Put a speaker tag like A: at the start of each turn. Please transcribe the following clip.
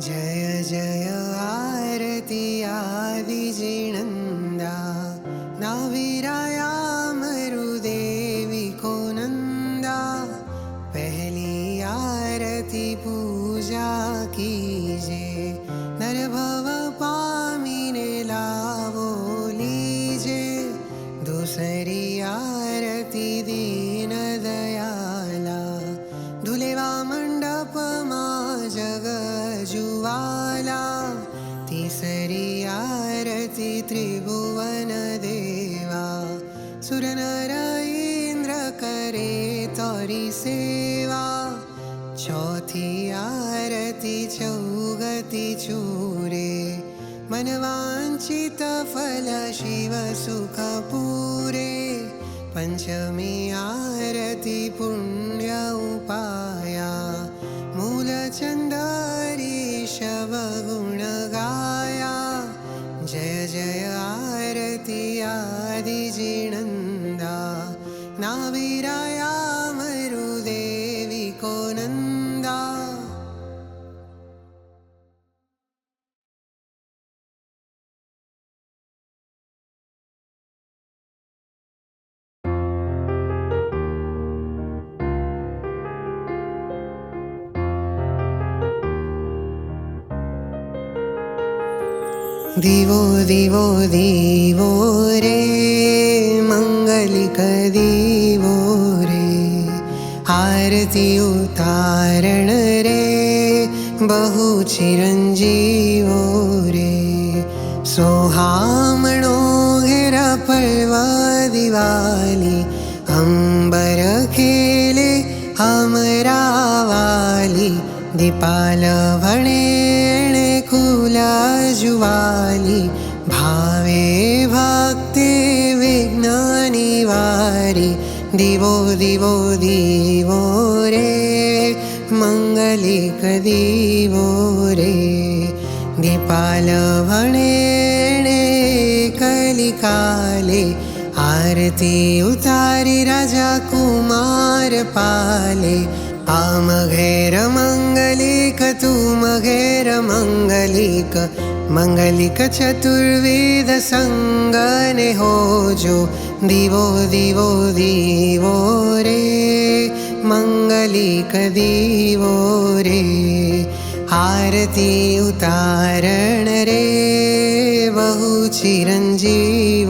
A: जय जय आरती आदिजिनन्दा नाविराया मरुदेवी को नंदा। पहली आरती पूजा कीजे नर भव पामीने लावो लीजे। दूसरी आरती दीन दयाला धुलेवा मंडप मा जग जुवाला। तीसरी आरती त्रिभुवन देवा सुर नर इंद्र करे तोरी सेवा। चौथी आरती चौगति चूरे मनवांचित फल शिव सुख पूरे। पंचमी आरती पुण्य उपाया मूलचंदरी शव गुण गाया। जय जय आरती आदिजिनन्दा नाविराया मरुदेवी को नंदा। दिवो दिवो दिवो रे मंगलिक दिवो रे। आरती उतारण रे बहु चिरंजीवो रे। सोहामणो घेर पर्व दिवाली अंबर खेले अमरावाली। दीपाल भणे कुला जुवाली भावे भक्ते विघ्नानि वारी। दिवो दिवो दिवो रे मंगलिक दिवो रे। दीपाल भणे कलिकाले आरती उतारी राजा कुमार पाले। आम घेर मंगलिक तुम घेर मंगलिक। मंगलिक चतुर्वेद संगने हो जो। दिवो दिवो दिवो रे मंगलिक दिवो रे। आरती उतारण रे बहु चिरंजीव